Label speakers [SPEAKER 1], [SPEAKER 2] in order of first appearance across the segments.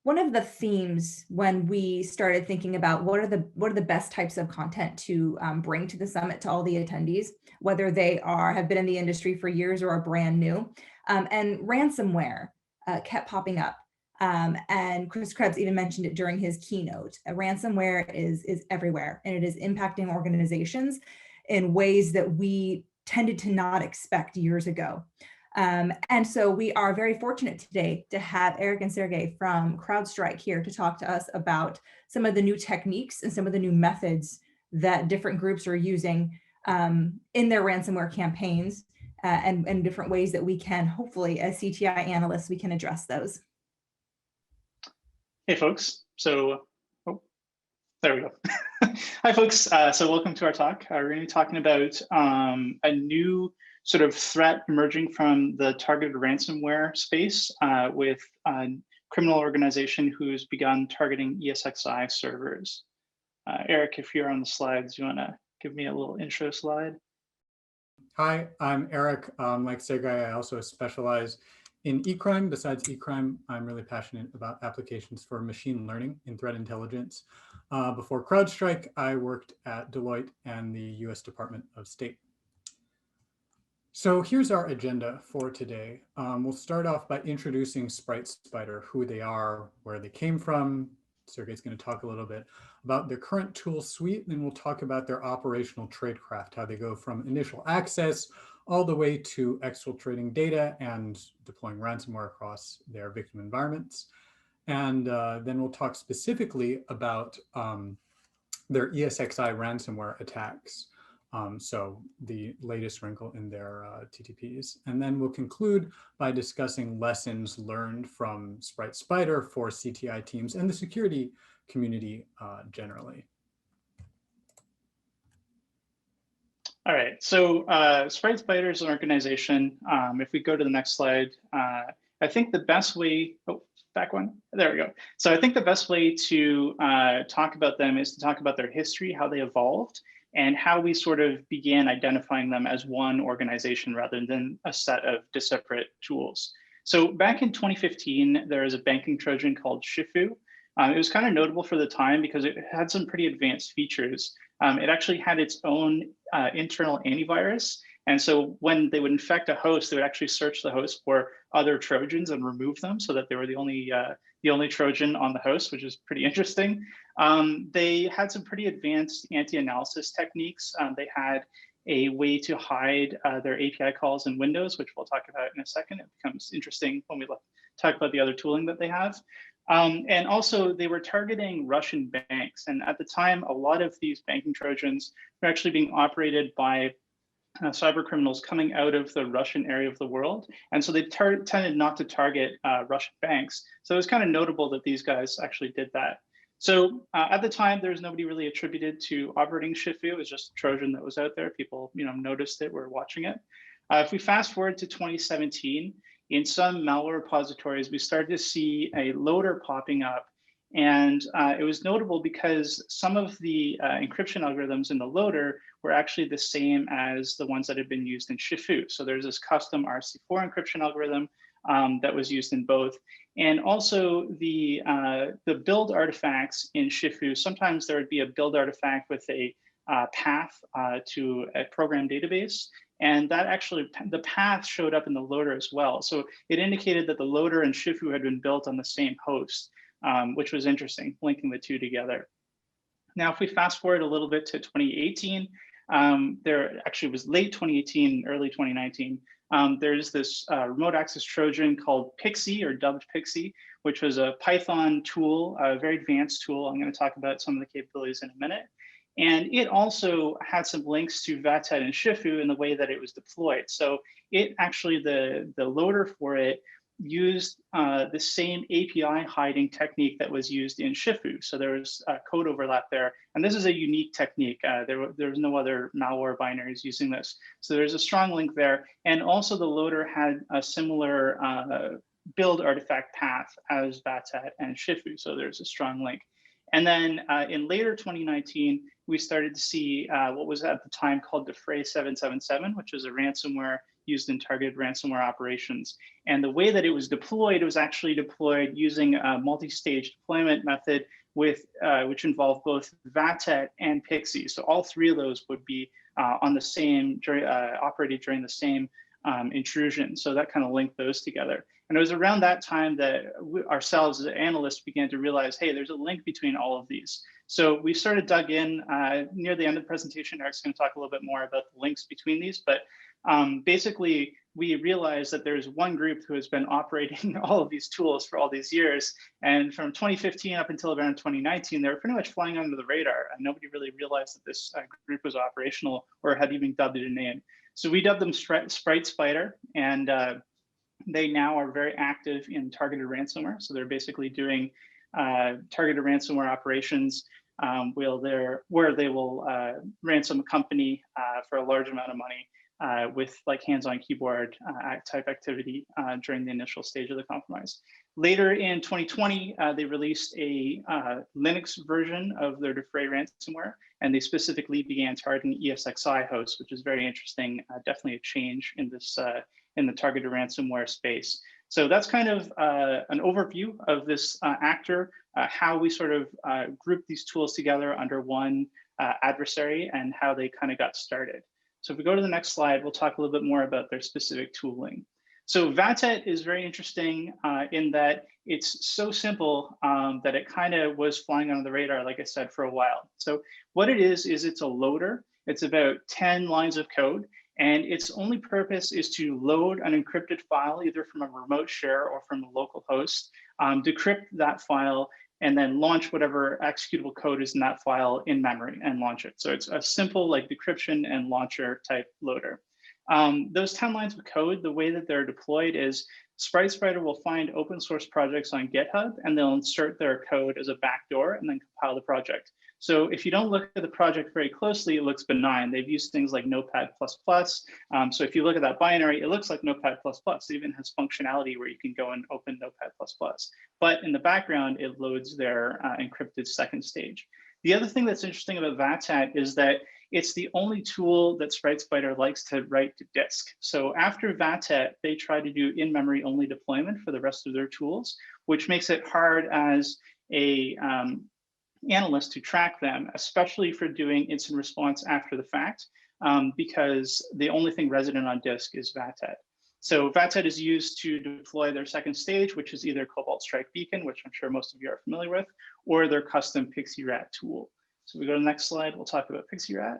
[SPEAKER 1] One of the themes when we started thinking about what are the best types of content to bring to the summit to all the attendees, whether they have been in the industry for years or are brand new, and ransomware kept popping up. And Chris Krebs even mentioned it during his keynote. Ransomware is everywhere, and it is impacting organizations in ways that we tended to not expect years ago. And so we are very fortunate today to have Eric and Sergei from CrowdStrike here to talk to us about some of the new techniques and some of the new methods that different groups are using in their ransomware campaigns, and different ways that we can, hopefully, as CTI analysts, we can address those.
[SPEAKER 2] Hey, folks. So, there we go. Hi, folks. So welcome to our talk. We're going to be talking about a new sort of threat emerging from the targeted ransomware space with a criminal organization who's begun targeting ESXi servers. Eric, if you're on the slides, you want to give me a little intro slide?
[SPEAKER 3] Hi, I'm Eric. Like Sergei, I also specialize in eCrime. Besides eCrime, I'm really passionate about applications for machine learning in threat intelligence. Before CrowdStrike, I worked at Deloitte and the US Department of State. So here's our agenda for today. We'll start off by introducing SPRITE SPIDER, who they are, where they came from. Sergei's going to talk a little bit about their current tool suite, and then we'll talk about their operational tradecraft, how they go from initial access all the way to exfiltrating data and deploying ransomware across their victim environments. And then we'll talk specifically about their ESXi ransomware attacks. So the latest wrinkle in their TTPs. And then we'll conclude by discussing lessons learned from SPRITE SPIDER for CTI teams and the security community generally.
[SPEAKER 2] All right, so SPRITE SPIDER is an organization. If we go to the next slide, I think the best way, back one, there we go. So I think the best way to talk about them is to talk about their history, how they evolved, and how we sort of began identifying them as one organization rather than a set of separate tools. So back in 2015, there was a banking Trojan called Shifu. It was kind of notable for the time because it had some pretty advanced features. It actually had its own internal antivirus. And so when they would infect a host, they would actually search the host for other Trojans and remove them so that they were the only Trojan on the host, which is pretty interesting. They had some pretty advanced anti-analysis techniques. They had a way to hide their API calls in Windows, which we'll talk about in a second. It becomes interesting when we talk about the other tooling that they have. And also they were targeting Russian banks. And at the time, a lot of these banking Trojans were actually being operated by cyber criminals coming out of the Russian area of the world. And so they tended not to target Russian banks. So it was kind of notable that these guys actually did that. So at the time, there was nobody really attributed to operating Shifu. It was just a Trojan that was out there. People noticed it, were watching it. If we fast forward to 2017, in some malware repositories, we started to see a loader popping up. And it was notable because some of the encryption algorithms in the loader were actually the same as the ones that had been used in Shifu. So there's this custom RC4 encryption algorithm that was used in both. And also the build artifacts in Shifu, sometimes there would be a build artifact with a path to a program database. And that actually, the path showed up in the loader as well. So it indicated that the loader and Shifu had been built on the same host, which was interesting, linking the two together. Now, if we fast forward a little bit to 2018, there actually was late 2018, early 2019. There's this remote access Trojan called Pixy, or dubbed Pixy, which was a Python tool, a very advanced tool. I'm going to talk about some of the capabilities in a minute. And it also had some links to VATET and Shifu in the way that it was deployed. So it actually, the loader for it used the same API hiding technique that was used in Shifu. So there was a code overlap there. And this is a unique technique. There was no other malware binaries using this. So there's a strong link there. And also the loader had a similar build artifact path as VATET and Shifu. So there's a strong link. And then in later 2019, we started to see what was at the time called Defray 777, which is a ransomware used in targeted ransomware operations. And the way that it was actually deployed using a multi-stage deployment method with which involved both VATET and Pixie. So all three of those would be on the same, operated during the same intrusion. So that kind of linked those together. And it was around that time that we, ourselves as analysts began to realize, hey, there's a link between all of these. So we started dug in near the end of the presentation. Eric's going to talk a little bit more about the links between these, but basically we realized that there's one group who has been operating all of these tools for all these years. And from 2015 up until around 2019, they were pretty much flying under the radar, and nobody really realized that this group was operational or had even dubbed it a name. So we dubbed them SPRITE SPIDER, and they now are very active in targeted ransomware. So they're basically doing targeted ransomware operations where they will ransom a company for a large amount of money with like hands-on keyboard type activity during the initial stage of the compromise. Later in 2020, they released a Linux version of their Defray ransomware, and they specifically began targeting ESXi hosts, which is very interesting, definitely a change in this in the targeted ransomware space. So that's kind of an overview of this actor, how we sort of group these tools together under one adversary and how they kind of got started. So if we go to the next slide, we'll talk a little bit more about their specific tooling. So VATET is very interesting in that it's so simple that it kind of was flying under the radar, like I said, for a while. So what it is it's a loader. It's about 10 lines of code. And its only purpose is to load an encrypted file, either from a remote share or from a local host, decrypt that file, and then launch whatever executable code is in that file in memory and launch it. So it's a simple like decryption and launcher type loader. Those 10 lines of code, the way that they're deployed is SPRITE SPIDER will find open source projects on GitHub, and they'll insert their code as a backdoor and then compile the project. So if you don't look at the project very closely, it looks benign. They've used things like Notepad++. So if you look at that binary, it looks like Notepad++. It even has functionality where you can go and open Notepad++. But in the background, it loads their encrypted second stage. The other thing that's interesting about VATET is that it's the only tool that SPRITE SPIDER likes to write to disk. So after VATET, they try to do in-memory only deployment for the rest of their tools, which makes it hard as a analyst to track them, especially for doing instant response after the fact, because the only thing resident on disk is VATET. So VATET is used to deploy their second stage, which is either CrowdStrike Beacon, which I'm sure most of you are familiar with, or their custom Pixyrat tool. So we go to the next slide, we'll talk about Pixyrat.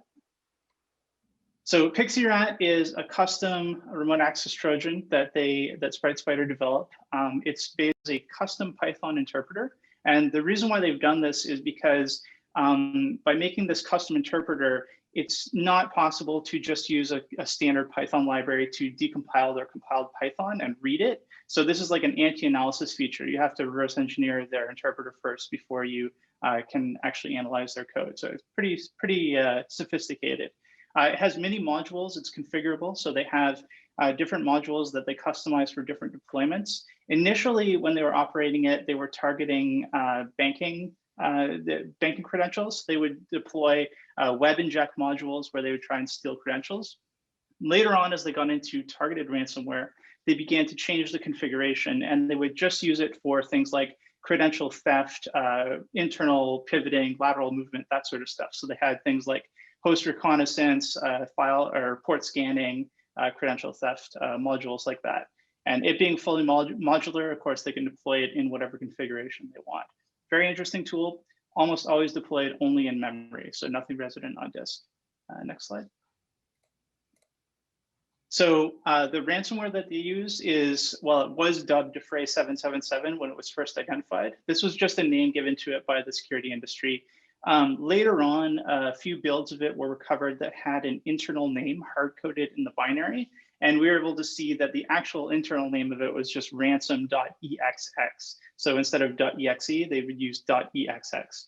[SPEAKER 2] So Pixyrat is a custom remote access Trojan that SPRITE SPIDER developed. It's basically a custom Python interpreter. And the reason why they've done this is because by making this custom interpreter, it's not possible to just use a standard Python library to decompile their compiled Python and read it. So this is like an anti-analysis feature. You have to reverse engineer their interpreter first before you can actually analyze their code. So it's pretty sophisticated. It has many modules. It's configurable. So they have different modules that they customize for different deployments. Initially, when they were operating it, they were targeting banking credentials. They would deploy web inject modules where they would try and steal credentials. Later on, as they got into targeted ransomware, they began to change the configuration, and they would just use it for things like credential theft, internal pivoting, lateral movement, that sort of stuff. So they had things like host reconnaissance, file or port scanning, credential theft modules like that. And it being fully modular, of course, they can deploy it in whatever configuration they want. Very interesting tool, almost always deployed only in memory, so nothing resident on disk. Next slide. So the ransomware that they use is, well, it was dubbed Defray 777 when it was first identified. This was just a name given to it by the security industry. Later on, a few builds of it were recovered that had an internal name hard-coded in the binary. And we were able to see that the actual internal name of it was just ransom.exx. So instead of .exe, they would use .exx.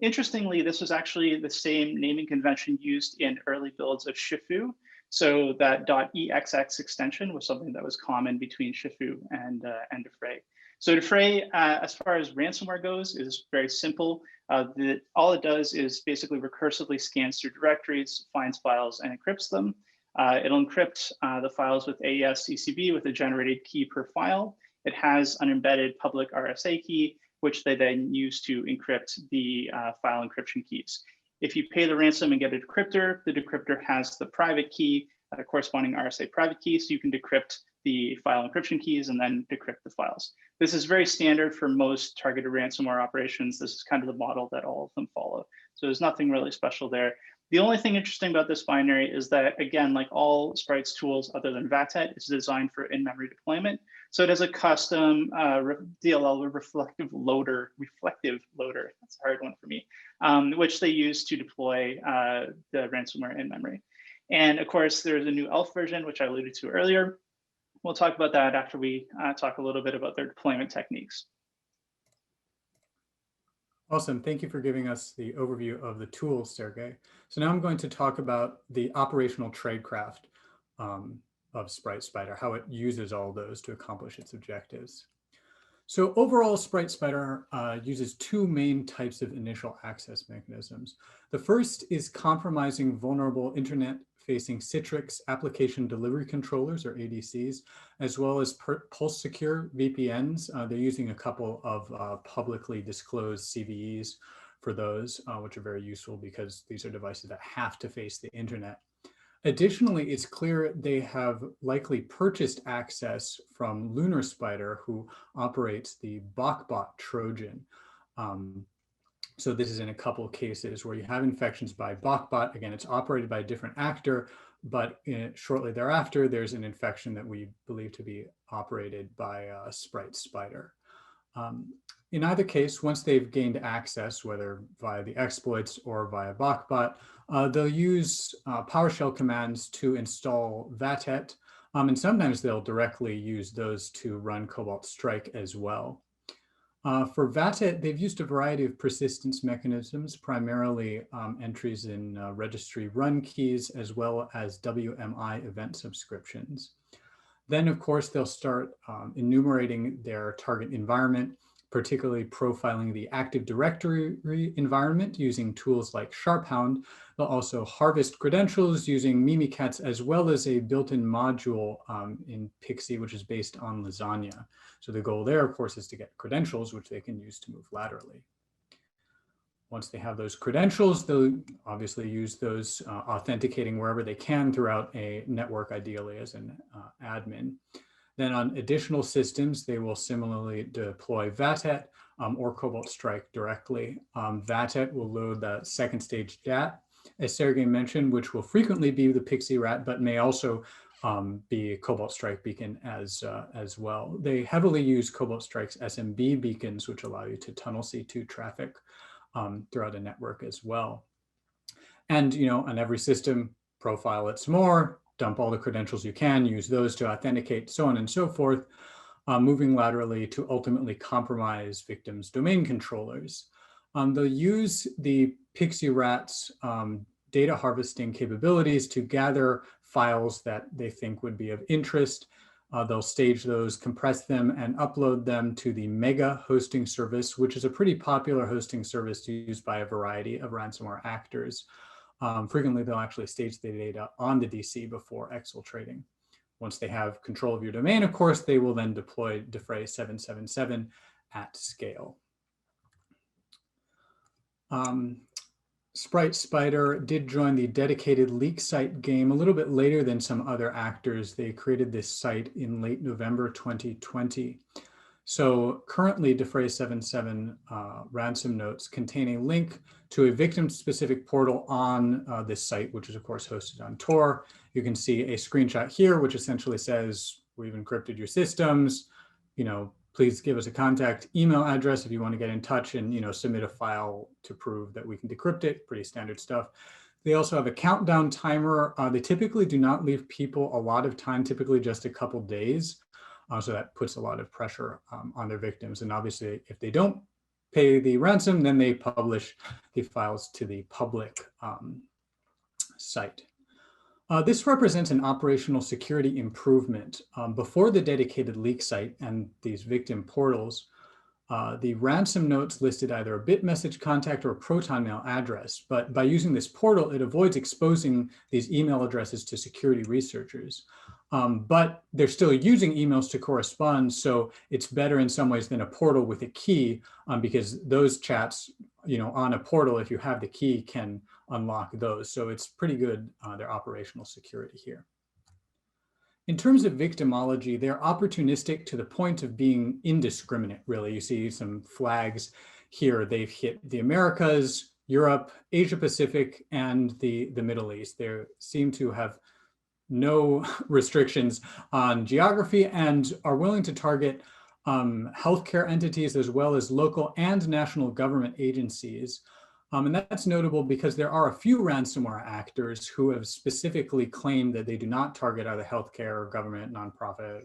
[SPEAKER 2] Interestingly, this was actually the same naming convention used in early builds of Shifu. So that .exx extension was something that was common between Shifu and Defray. So Defray, as far as ransomware goes, is very simple. All it does is basically recursively scans through directories, finds files, and encrypts them. It'll encrypt the files with AES ECB with a generated key per file. It has an embedded public RSA key, which they then use to encrypt the file encryption keys. If you pay the ransom and get a decryptor, the decryptor has the private key, corresponding RSA private key, so you can decrypt the file encryption keys and then decrypt the files. This is very standard for most targeted ransomware operations. This is kind of the model that all of them follow. So there's nothing really special there. The only thing interesting about this binary is that, again, like all Sprite's tools other than VATET, it's designed for in-memory deployment. So it has a custom DLL reflective loader, that's a hard one for me, which they use to deploy the ransomware in memory. And of course, there's a new ELF version, which I alluded to earlier. We'll talk about that after we talk a little bit about their deployment techniques.
[SPEAKER 3] Awesome. Thank you for giving us the overview of the tools, Sergei. So now I'm going to talk about the operational tradecraft of Sprite Spider, how it uses all those to accomplish its objectives. So overall, Sprite Spider uses two main types of initial access mechanisms. The first is compromising vulnerable internet-facing Citrix application delivery controllers, or ADCs, as well as pulse secure VPNs. They're using a couple of publicly disclosed CVEs for those, which are very useful because these are devices that have to face the internet. Additionally, it's clear they have likely purchased access from Lunar Spider, who operates the BokBot Trojan. So this is in a couple of cases where you have infections by BokBot. Again, it's operated by a different actor, but shortly thereafter, there's an infection that we believe to be operated by Sprite Spider. In either case, once they've gained access, whether via the exploits or via BokBot, they'll use PowerShell commands to install VATET, and sometimes they'll directly use those to run CrowdStrike as well. For VATET, they've used a variety of persistence mechanisms, primarily entries in registry run keys, as well as WMI event subscriptions. Then, of course, they'll start enumerating their target environment, particularly profiling the Active Directory environment using tools like SharpHound. They'll also harvest credentials using Mimikatz, as well as a built-in module in Pixie, which is based on Lasagna. So the goal there, of course, is to get credentials, which they can use to move laterally. Once they have those credentials, they'll obviously use those authenticating wherever they can throughout a network, ideally as an admin. Then on additional systems, they will similarly deploy VATET or CrowdStrike directly. VATET will load the second stage DAT, as Sergei mentioned, which will frequently be the Pixyrat, but may also be a CrowdStrike beacon as well. They heavily use CrowdStrike's SMB beacons, which allow you to tunnel C2 traffic throughout a network as well. And, on every system, profile it some more, dump all the credentials you can, use those to authenticate, so on and so forth, moving laterally to ultimately compromise victims' domain controllers. They'll use the Pixyrat's data harvesting capabilities to gather files that they think would be of interest. They'll stage those, compress them, and upload them to the Mega hosting service, which is a pretty popular hosting service used by a variety of ransomware actors. Frequently, they'll actually stage the data on the DC before exfiltrating. Once they have control of your domain, of course, they will then deploy Defray 777 at scale. Sprite Spider did join the dedicated leak site game a little bit later than some other actors. They created this site in late November 2020. So currently, Defray 77 ransom notes contain a link to a victim-specific portal on this site, which is, of course, hosted on Tor. You can see a screenshot here, which essentially says, we've encrypted your systems. Please give us a contact email address if you want to get in touch and submit a file to prove that we can decrypt it. Pretty standard stuff. They also have a countdown timer. They typically do not leave people a lot of time, typically just a couple days. So that puts a lot of pressure on their victims. And obviously, if they don't pay the ransom, then they publish the files to the public site. This represents an operational security improvement. Before the dedicated leak site and these victim portals, The ransom notes listed either a bit message contact or a Proton mail address, but by using this portal, it avoids exposing these email addresses to security researchers. But they're still using emails to correspond, so it's better in some ways than a portal with a key, because those chats, on a portal, if you have the key, can unlock those. So it's pretty good, their operational security here. In terms of victimology, they're opportunistic to the point of being indiscriminate, really. You see some flags here. They've hit the Americas, Europe, Asia Pacific, and the Middle East. They seem to have no restrictions on geography and are willing to target healthcare entities as well as local and national government agencies. And that's notable because there are a few ransomware actors who have specifically claimed that they do not target either healthcare or government, nonprofit,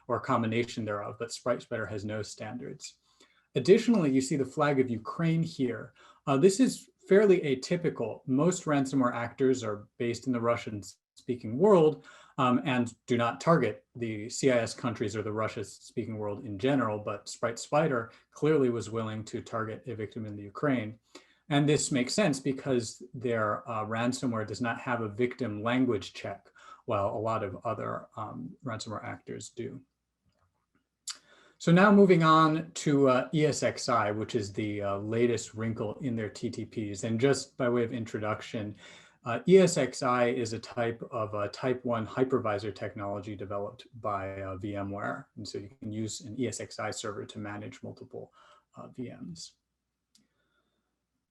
[SPEAKER 3] or a combination thereof, but Sprite Spider has no standards. Additionally, you see the flag of Ukraine here. This is fairly atypical. Most ransomware actors are based in the Russian-speaking world and do not target the CIS countries or the Russia-speaking world in general, but Sprite Spider clearly was willing to target a victim in the Ukraine. And this makes sense because their ransomware does not have a victim language check, while a lot of other ransomware actors do. So now moving on to ESXi, which is the latest wrinkle in their TTPs. And just by way of introduction, ESXi is a type of type 1 hypervisor technology developed by VMware. And so you can use an ESXi server to manage multiple VMs.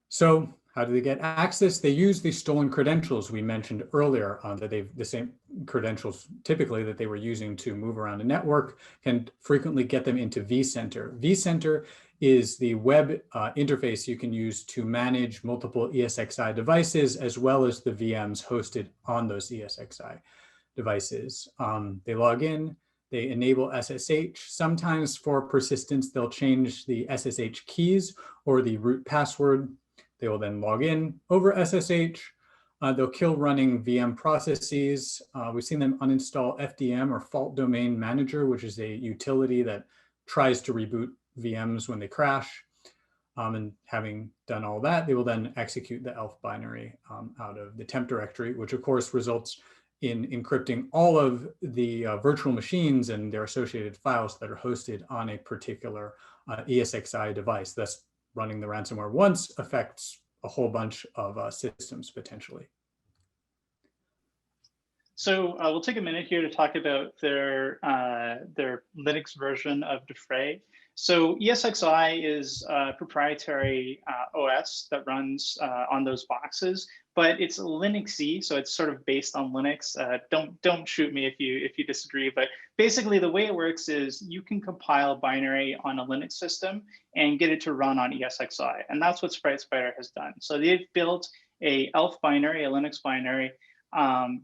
[SPEAKER 3] So how do they get access? They use the stolen credentials we mentioned earlier, that the same credentials typically that they were using to move around a network can frequently get them into vCenter. vCenter is the web interface you can use to manage multiple ESXi devices as well as the VMs hosted on those ESXi devices. They log in, they enable SSH. Sometimes for persistence, they'll change the SSH keys or the root password. They will then log in over SSH. They'll kill running VM processes. We've seen them uninstall FDM or Fault Domain Manager, which is a utility that tries to reboot VMs when they crash. And having done all that, they will then execute the ELF binary out of the temp directory, which of course results in encrypting all of the virtual machines and their associated files that are hosted on a particular ESXi device. Thus, running the ransomware once affects a whole bunch of systems potentially.
[SPEAKER 2] So we'll take a minute here to talk about their Linux version of Defray. So ESXi is a proprietary OS that runs on those boxes, but it's Linuxy, so it's sort of based on Linux. Don't shoot me if you disagree, but basically the way it works is you can compile binary on a Linux system and get it to run on ESXi, and that's what Sprite Spider has done. So they've built a ELF binary, a Linux binary,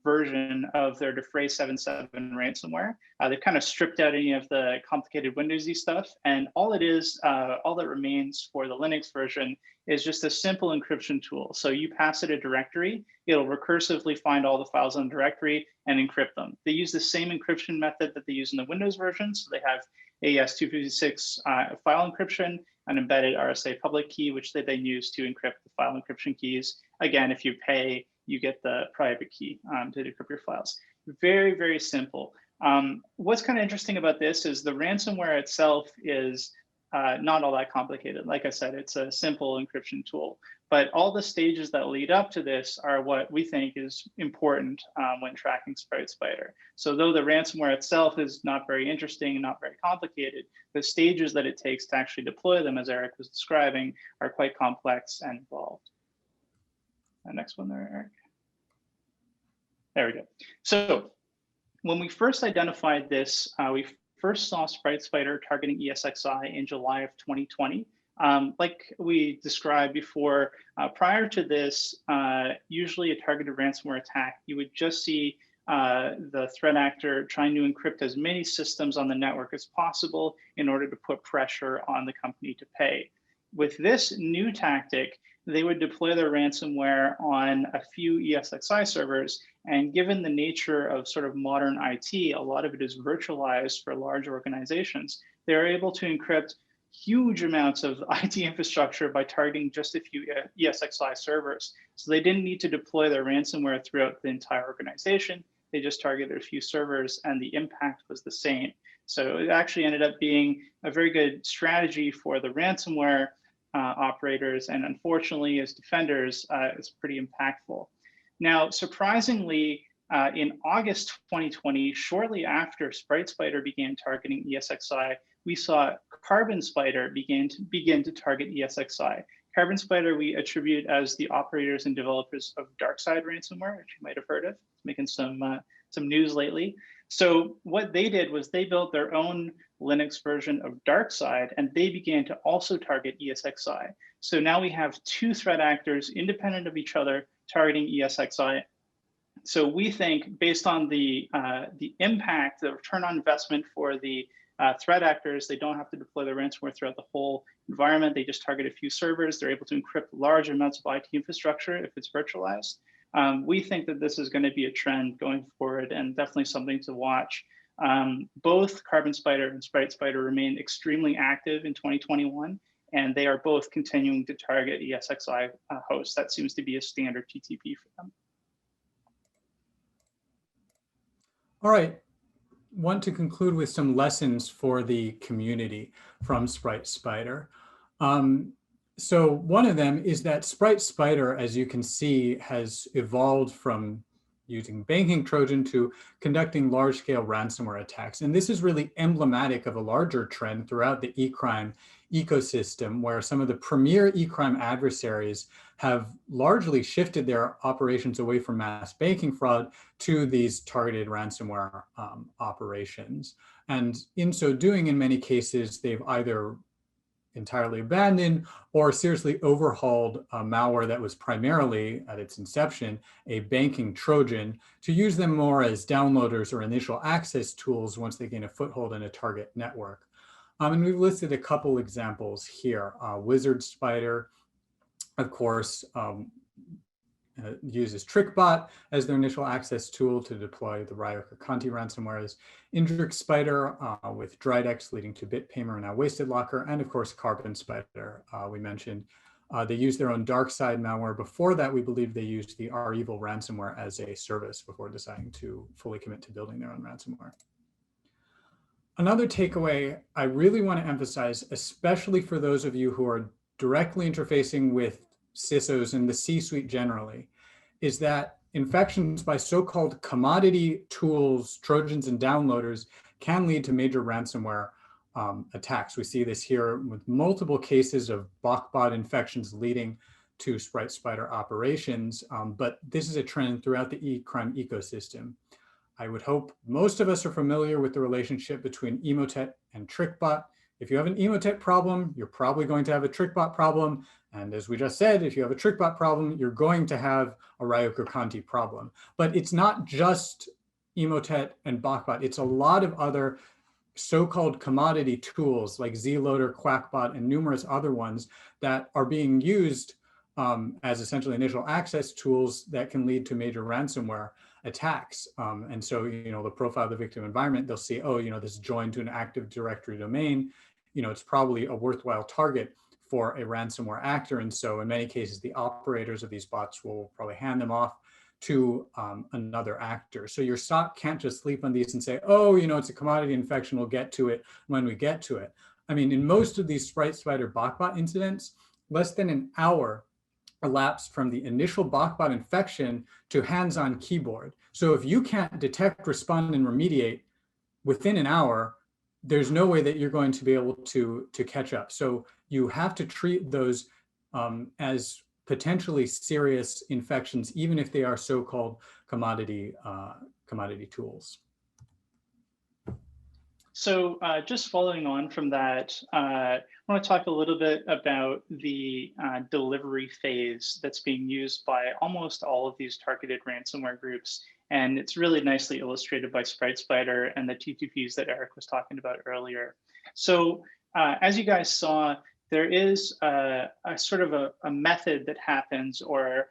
[SPEAKER 2] version of their Defray 7.7 ransomware. They've kind of stripped out any of the complicated Windowsy stuff, and all it is, all that remains for the Linux version is just a simple encryption tool. So you pass it a directory, it'll recursively find all the files in the directory and encrypt them. They use the same encryption method that they use in the Windows version. So they have AES-256 file encryption, an embedded RSA public key, which they then use to encrypt the file encryption keys. Again, if you pay, you get the private key to decrypt your files. Very, very simple. What's kind of interesting about this is the ransomware itself is not all that complicated. Like I said, it's a simple encryption tool, but all the stages that lead up to this are what we think is important when tracking Sprite Spider. So though the ransomware itself is not very interesting and not very complicated, the stages that it takes to actually deploy them, as Eric was describing, are quite complex and involved. Next one there, Eric. There we go. So when we first identified this, we first saw Sprite Spider targeting ESXi in July of 2020. Like we described before, prior to this, usually a targeted ransomware attack, you would just see the threat actor trying to encrypt as many systems on the network as possible in order to put pressure on the company to pay. With this new tactic, they would deploy their ransomware on a few ESXi servers. And given the nature of sort of modern IT, a lot of it is virtualized for large organizations. They're able to encrypt huge amounts of IT infrastructure by targeting just a few ESXi servers. So they didn't need to deploy their ransomware throughout the entire organization. They just targeted a few servers and the impact was the same. So it actually ended up being a very good strategy for the ransomware operators. And unfortunately, as defenders, it's pretty impactful. Now, surprisingly, in August 2020, shortly after SPRITE SPIDER began targeting ESXi, we saw Carbon Spider begin to target ESXi. Carbon Spider we attribute as the operators and developers of DarkSide ransomware, which you might have heard of. It's making some news lately. So what they did was they built their own Linux version of DarkSide, and they began to also target ESXi. So now we have two threat actors independent of each other targeting ESXi. So we think, based on the impact, the return on investment for the threat actors, they don't have to deploy their ransomware throughout the whole environment. They just target a few servers. They're able to encrypt large amounts of IT infrastructure if it's virtualized. We think that this is going to be a trend going forward and definitely something to watch. Both Carbon Spider and SPRITE Spider remain extremely active in 2021, and they are both continuing to target ESXi hosts. That seems to be a standard TTP for them.
[SPEAKER 3] All right. Want to conclude with some lessons for the community from SPRITE SPIDER. So one of them is that SPRITE SPIDER, as you can see, has evolved from using banking Trojan to conducting large-scale ransomware attacks. And this is really emblematic of a larger trend throughout the eCrime ecosystem, where some of the premier eCrime adversaries have largely shifted their operations away from mass banking fraud to these targeted ransomware operations. And in so doing, in many cases, they've either entirely abandoned or seriously overhauled malware that was primarily, at its inception, a banking Trojan, to use them more as downloaders or initial access tools once they gain a foothold in a target network. And we've listed a couple examples here. Wizard Spider, of course, uses TrickBot as their initial access tool to deploy the Ryuk or Conti ransomwares. Indrix Spider with Dridex leading to BitPaymer and now Wasted Locker, and of course Carbon Spider we mentioned. They use their own DarkSide malware. Before that, we believe they used the REvil ransomware as a service before deciding to fully commit to building their own ransomware. Another takeaway I really want to emphasize, especially for those of you who are directly interfacing with CISOs and the C-suite generally, is that infections by so-called commodity tools, Trojans and downloaders can lead to major ransomware attacks. We see this here with multiple cases of BotBot infections leading to SPRITE SPIDER operations, but this is a trend throughout the eCrime ecosystem. I would hope most of us are familiar with the relationship between Emotet and TrickBot. If you have an Emotet problem, you're probably going to have a TrickBot problem. And as we just said, if you have a TrickBot problem, you're going to have a Ryuk or Conti problem. But it's not just Emotet and BotBot. It's a lot of other so-called commodity tools like Zloader, QuackBot, and numerous other ones that are being used as essentially initial access tools that can lead to major ransomware attacks. And so, the profile of the victim environment, they'll see, oh, this is joined to an Active Directory domain. It's probably a worthwhile target for a ransomware actor. And so in many cases, the operators of these bots will probably hand them off to another actor. So your SOC can't just sleep on these and say, oh, it's a commodity infection, we'll get to it when we get to it. I mean, in most of these SPRITE SPIDER BotBot incidents, less than an hour elapsed from the initial BotBot infection to hands-on keyboard. So if you can't detect, respond, and remediate within an hour, there's no way that you're going to be able to catch up. So you have to treat those as potentially serious infections, even if they are so-called commodity tools.
[SPEAKER 2] So just following on from that, I want to talk a little bit about the delivery phase that's being used by almost all of these targeted ransomware groups. And it's really nicely illustrated by SPRITE SPIDER and the TTPs that Eric was talking about earlier. So as you guys saw, there is a sort of a method that happens, or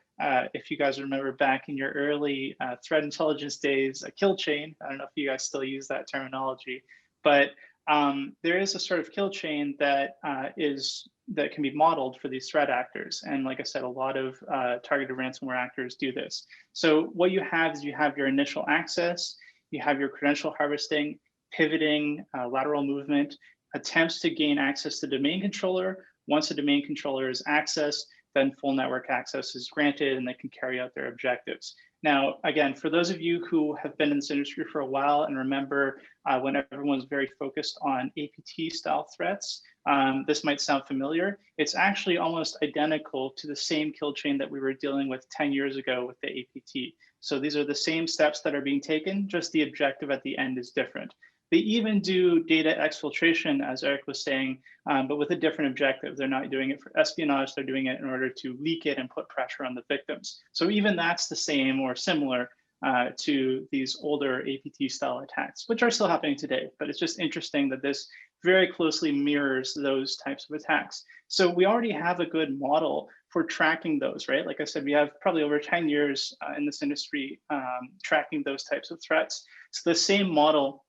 [SPEAKER 2] if you guys remember back in your early threat intelligence days, a kill chain. I don't know if you guys still use that terminology, but there is a sort of kill chain that that can be modeled for these threat actors. And like I said, a lot of targeted ransomware actors do this. So what you have is you have your initial access, you have your credential harvesting, pivoting, lateral movement, attempts to gain access to the domain controller. Once the domain controller is accessed, then full network access is granted and they can carry out their objectives. Now, again, for those of you who have been in this industry for a while and remember when everyone was very focused on APT style threats, this might sound familiar. It's actually almost identical to the same kill chain that we were dealing with 10 years ago with the APT. So these are the same steps that are being taken, just the objective at the end is different. They even do data exfiltration, as Eric was saying, but with a different objective. They're not doing it for espionage, they're doing it in order to leak it and put pressure on the victims. So even that's the same or similar to these older APT style attacks, which are still happening today. But it's just interesting that this very closely mirrors those types of attacks. So we already have a good model for tracking those, right? Like I said, we have probably over 10 years in this industry tracking those types of threats. So the same model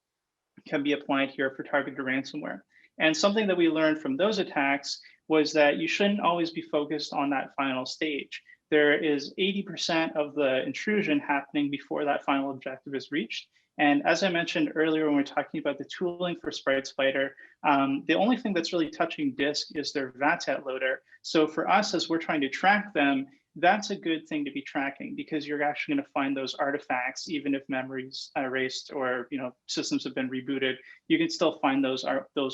[SPEAKER 2] can be applied here for targeted ransomware. And something that we learned from those attacks was that you shouldn't always be focused on that final stage. There is 80% of the intrusion happening before that final objective is reached. And as I mentioned earlier, when we we're talking about the tooling for Sprite Spider, the only thing that's really touching disk is their VATET loader. So for us, as we're trying to track them, that's a good thing to be tracking because you're actually going to find those artifacts, even if memory's erased or systems have been rebooted, you can still find those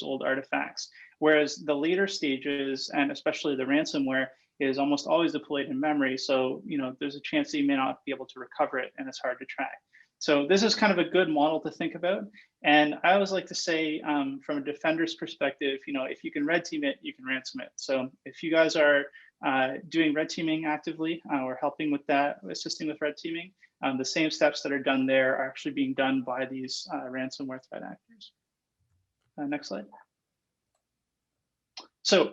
[SPEAKER 2] old artifacts. Whereas the later stages, and especially the ransomware, is almost always deployed in memory. So there's a chance that you may not be able to recover it, and it's hard to track. So this is kind of a good model to think about. And I always like to say, from a defender's perspective, if you can red team it, you can ransom it. So if you guys are doing red teaming actively or helping with that, assisting with red teaming, the same steps that are done there are actually being done by these ransomware threat actors. Next slide. So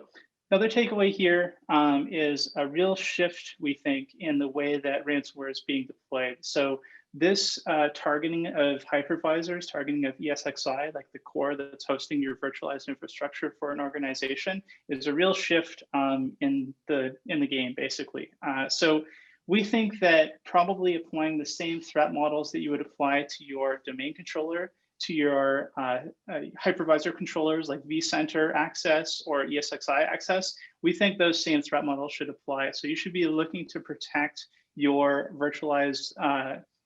[SPEAKER 2] another takeaway here is a real shift, we think, in the way that ransomware is being deployed. So this targeting of hypervisors, targeting of ESXi, like the core that's hosting your virtualized infrastructure for an organization, is a real shift in the game, basically. So we think that probably applying the same threat models that you would apply to your domain controller, to your hypervisor controllers like vCenter access or ESXi access, we think those same threat models should apply. So you should be looking to protect your virtualized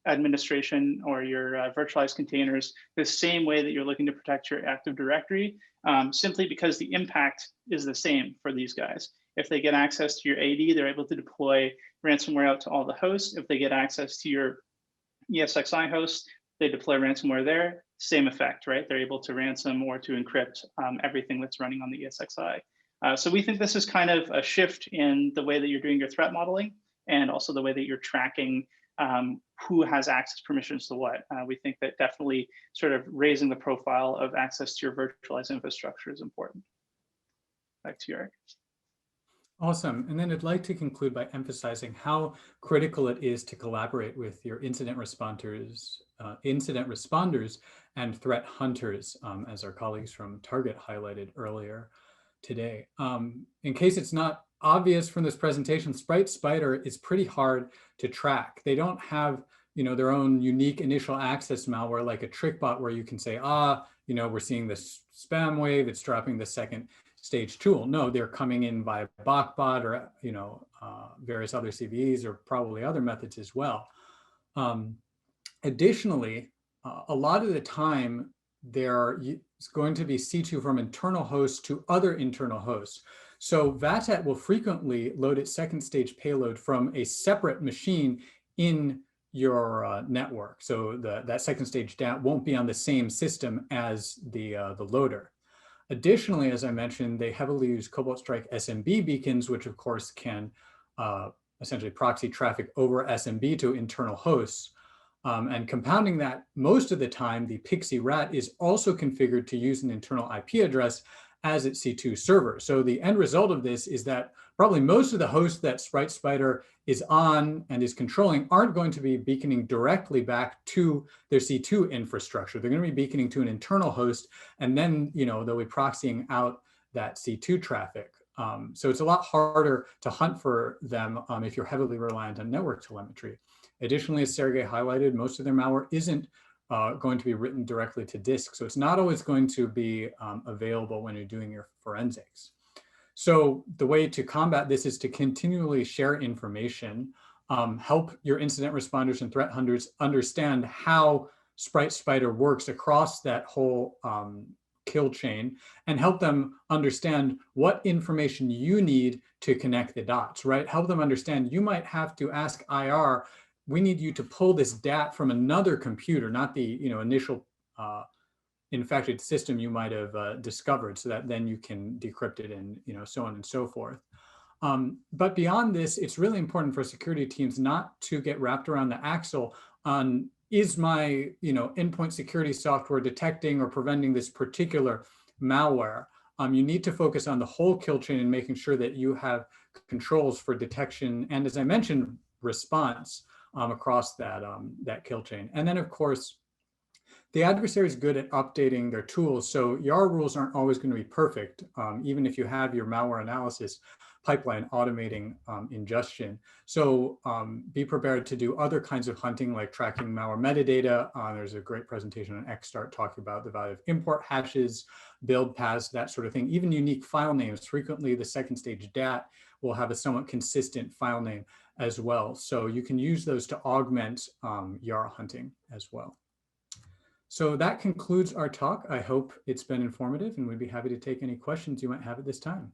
[SPEAKER 2] administration or your virtualized containers the same way that you're looking to protect your Active Directory, simply because the impact is the same for these guys. If they get access to your AD, they're able to deploy ransomware out to all the hosts. If they get access to your ESXi host, they deploy ransomware there, same effect, right? They're able to ransom or to encrypt everything that's running on the ESXi. So we think this is kind of a shift in the way that you're doing your threat modeling and also the way that you're tracking who has access permissions to what. We think that definitely sort of raising the profile of access to your virtualized infrastructure is important. Back to you, Eric.
[SPEAKER 3] Awesome. And then I'd like to conclude by emphasizing how critical it is to collaborate with your incident responders and threat hunters, as our colleagues from Target highlighted earlier today. In case it's not obvious from this presentation, Sprite Spider is pretty hard to track. They don't have their own unique initial access malware like a TrickBot where you can say, we're seeing this spam wave, it's dropping the second stage tool. No, they're coming in by BotBot or various other CVEs or probably other methods as well. Additionally, a lot of the time there is going to be C2 from internal hosts to other internal hosts. So VATET will frequently load its second stage payload from a separate machine in your network. So that second stage DAT won't be on the same system as the loader. Additionally, as I mentioned, they heavily use CrowdStrike SMB beacons, which of course can essentially proxy traffic over SMB to internal hosts. And compounding that, most of the time, the Pixyrat is also configured to use an internal IP address as its C2 server. So the end result of this is that probably most of the hosts that Sprite Spider is on and is controlling aren't going to be beaconing directly back to their C2 infrastructure. They're going to be beaconing to an internal host, and then they'll be proxying out that C2 traffic. So it's a lot harder to hunt for them if you're heavily reliant on network telemetry. Additionally, as Sergei highlighted, most of their malware isn't going to be written directly to disk. So it's not always going to be available when you're doing your forensics. So the way to combat this is to continually share information, help your incident responders and threat hunters understand how Sprite Spider works across that whole kill chain, and help them understand what information you need to connect the dots, right? Help them understand you might have to ask IR, we need you to pull this DAT from another computer, not the initial infected system you might have discovered, so that then you can decrypt it and so on and so forth. But beyond this, it's really important for security teams not to get wrapped around the axle on, is my endpoint security software detecting or preventing this particular malware? You need to focus on the whole kill chain and making sure that you have controls for detection and, as I mentioned, response across that kill chain. And then, of course, the adversary is good at updating their tools. So YAR rules aren't always going to be perfect, even if you have your malware analysis pipeline automating ingestion. So be prepared to do other kinds of hunting, like tracking malware metadata. There's a great presentation on XStart talking about the value of import hashes, build paths, that sort of thing. Even unique file names. Frequently, the second stage DAT will have a somewhat consistent file name as well. So you can use those to augment YAR hunting as well. So that concludes our talk. I hope it's been informative, and we'd be happy to take any questions you might have at this time.